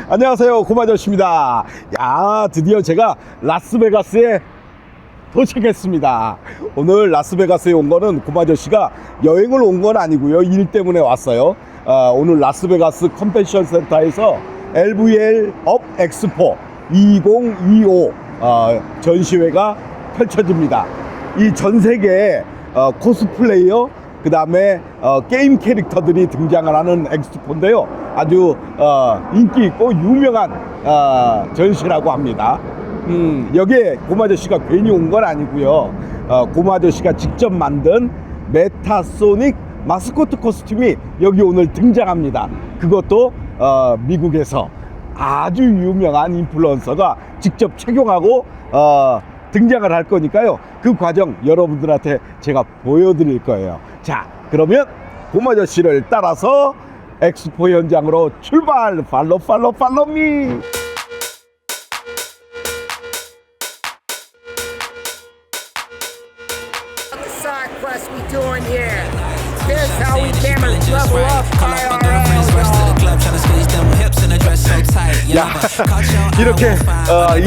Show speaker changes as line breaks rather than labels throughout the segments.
안녕하세요, 고마저씨입니다. 야, 드디어 제가 라스베가스에 도착했습니다. 오늘 라스베가스에 온 거는 고마저씨가 여행을 온 건 아니고요, 일 때문에 왔어요. 오늘 라스베가스 컨벤션 센터에서 LVLUP 엑스포 2025 전시회가 펼쳐집니다. 이 전 세계에 코스플레이어, 그 다음에 게임 캐릭터들이 등장을 하는 엑스포인데요, 아주 인기 있고 유명한 전시라고 합니다. 여기에 고마저씨가 괜히 온 건 아니고요, 고마저씨가 직접 만든 메탈소닉 마스코트 코스튬이 여기 오늘 등장합니다. 그것도 미국에서 아주 유명한 인플루언서가 직접 착용하고 등장을 할 거니까요, 그 과정 여러분들한테 제가 보여드릴 거예요. 자, 그러면 고마저씨를 따라서 엑스포 현장으로 출발! 팔로미! 야, 이렇게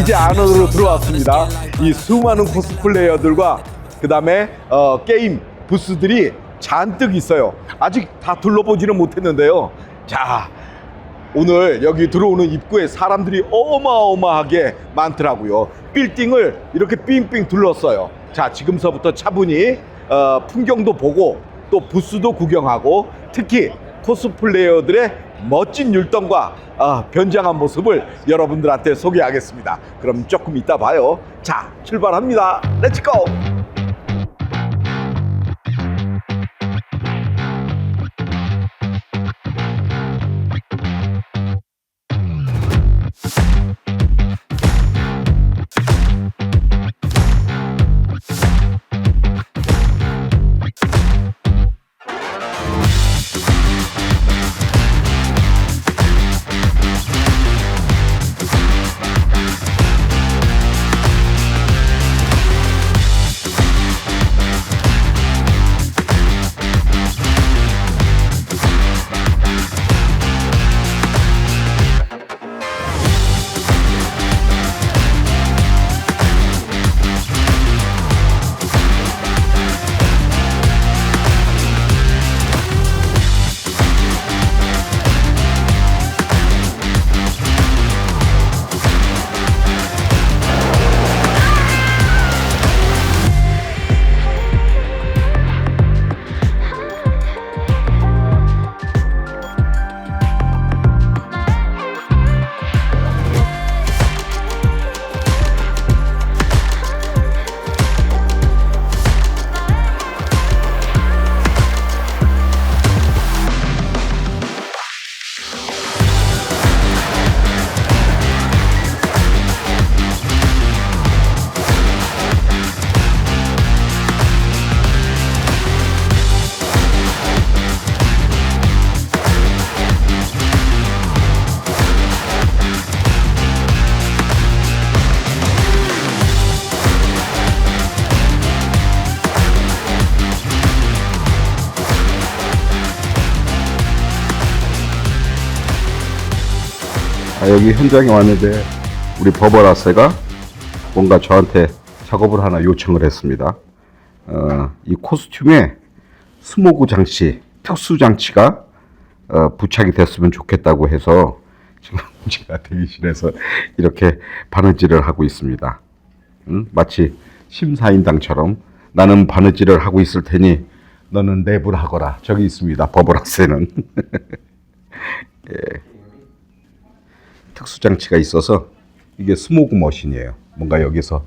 이제 안으로 들어왔습니다. 이 수많은 코스플레이어들과 그 다음에 게임 부스들이 잔뜩 있어요. 아직 다 둘러보지는 못했는데요. 자, 오늘 여기 들어오는 입구에 사람들이 어마어마하게 많더라고요. 빌딩을 이렇게 삥삥 둘렀어요. 자, 지금서부터 차분히 풍경도 보고 또 부스도 구경하고, 특히 코스플레이어들의 멋진 율동과 변장한 모습을 여러분들한테 소개하겠습니다. 그럼 조금 이따 봐요. 자, 출발합니다. 렛츠고!
여기 현장에 왔는데 우리 버벌아세가 뭔가 저한테 작업을 하나 요청을 했습니다. 이 코스튬에 스모그 장치, 특수 장치가 부착이 됐으면 좋겠다고 해서 지금 제가 대기실에서 이렇게 바느질을 하고 있습니다. 마치 심사인당처럼 나는 바느질을 하고 있을 테니 너는 랩을 하거라. 저기 있습니다, 버벌아세는. 예. 특수 장치가 있어서 이게 스모그 머신이에요. 뭔가 여기서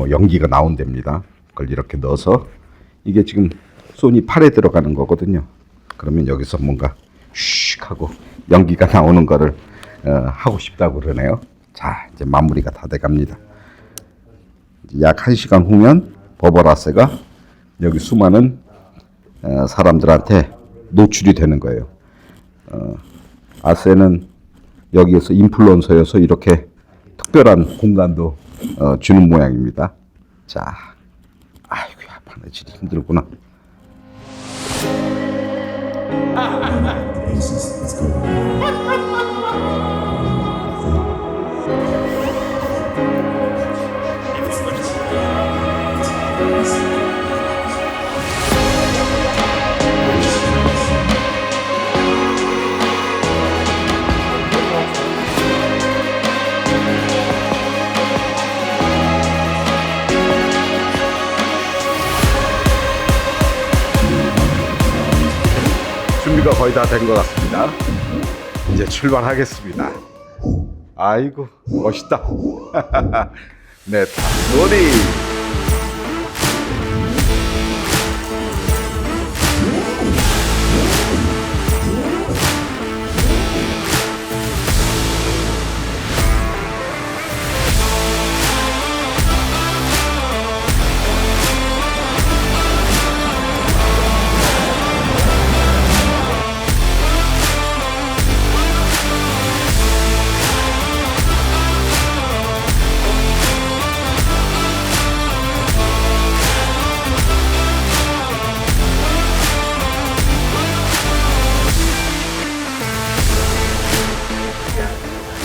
연기가 나온답니다. 그걸 이렇게 넣어서 이게 지금 손이 팔에 들어가는 거거든요. 그러면 여기서 뭔가 슉 하고 연기가 나오는 거를 하고 싶다고 그러네요. 자, 이제 마무리가 다 돼갑니다. 약 1시간 후면 버벌아세가 여기 수많은 사람들한테 노출이 되는 거예요. 아세는 여기에서 인플루언서여서 이렇게 특별한 공간도 주는 모양입니다. 자, 아이고야, 바느질이 힘들구나.
Let's go.
준비가 거의 다 된 것 같습니다. 이제 출발하겠습니다. 아이고 멋있다. 메탈소닉.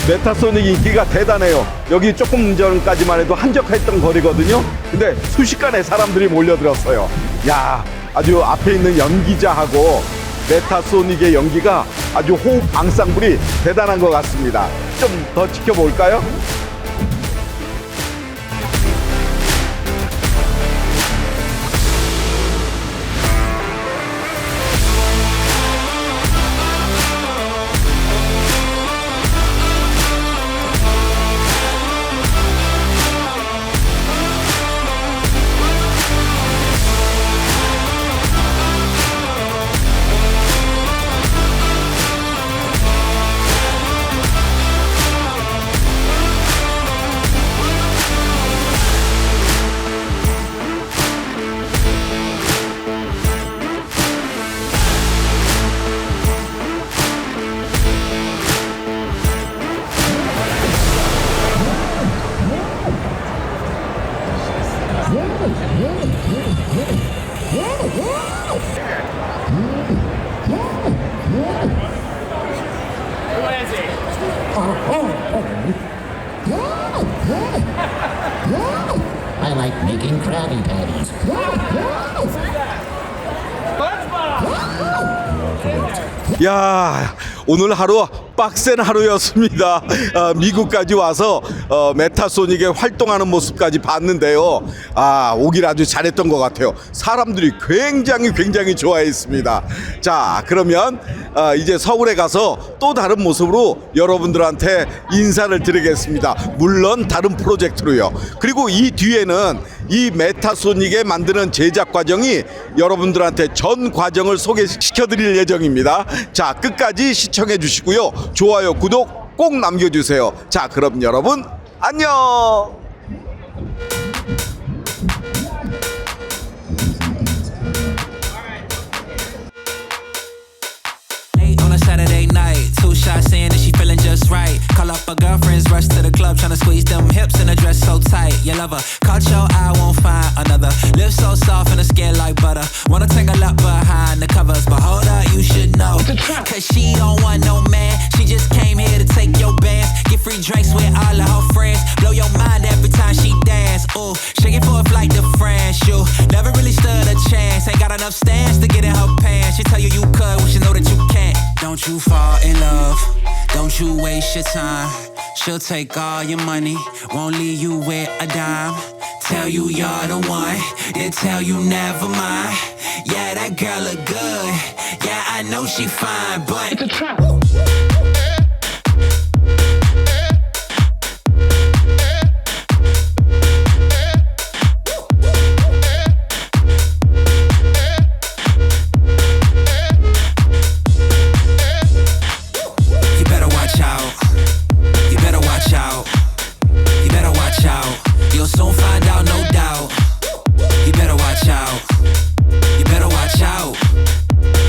메탈소닉 인기가 대단해요. 여기 조금 전까지만 해도 한적했던 거리거든요. 근데 순식간에 사람들이 몰려들었어요. 야, 아주 앞에 있는 연기자하고 메탈소닉의 연기가 아주 호흡 앙상블이 대단한 것 같습니다. 좀 더 지켜볼까요?
I like making Krabby Patties.
야, 오늘 하루 빡센 하루였습니다. 미국까지 와서 메탈소닉의 활동하는 모습까지 봤는데요. 오길 아주 잘했던 것 같아요. 사람들이 굉장히 좋아했습니다. 자, 그러면 이제 서울에 가서 또 다른 모습으로 여러분들한테 인사를 드리겠습니다. 물론 다른 프로젝트로요. 그리고 이 뒤에는 이 메탈소닉에 만드는 제작 과정이 여러분들한테 전 과정을 소개시켜 드릴 예정입니다. 자, 끝까지 시청해 주시고요. 좋아요, 구독 꼭 남겨주세요. 자, 그럼 여러분 안녕.
On a Saturday night, 2 shots in and she feeling just right. Call up her girlfriends, rush to the club, tryna squeeze them hips in a dress so tight. You love her, caught your eye, won't find another. Lips so soft and her skin like butter. Wanna tangle up behind the covers, but hold up, you should know. Cause she don't want no man, she just came here to take your bands. Get free drinks with all of her friends. Blow your mind every time she dance. Ooh, shaking for a flight to France. You never really stood a chance. Ain't got enough stance to get in her pants. She tell you you could, we should know that you can't. Don't you fall in love, don't you waste your time. She'll take all your money, won't leave you with a dime. Tell you you're the one, then tell you never mind. Yeah, that girl look good, yeah, I know she fine, but it's a trap. You'll soon find out, no doubt. You better watch out. You better watch out.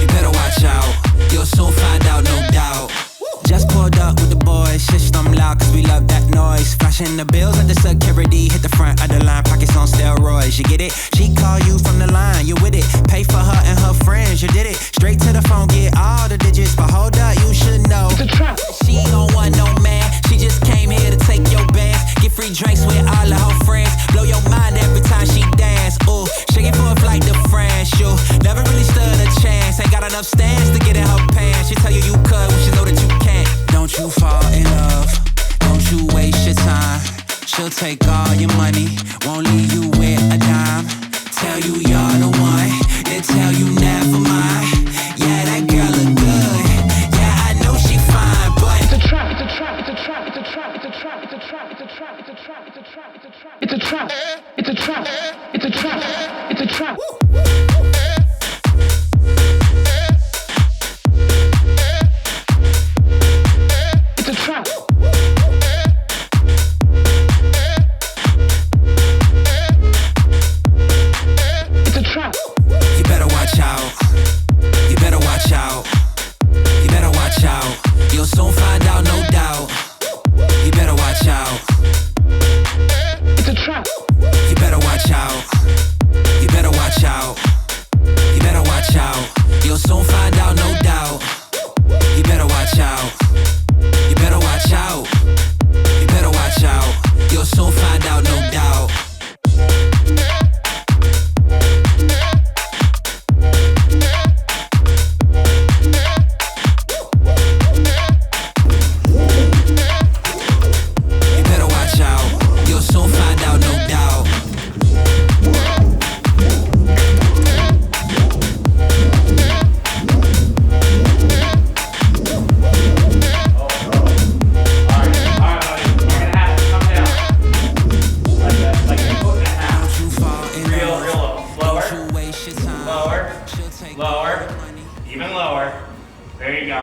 You better watch out. You'll soon find out, no doubt. Just pulled up with the boys, system loud cause we love that noise. Flashing the bills at the security, hit the front of the line, pockets on steroids, you get it? She call you from the line, you with it? Pay for her and her friends, you did it? Straight to the phone, get all the digits, but hold up, you should know. take all your money, won't leave you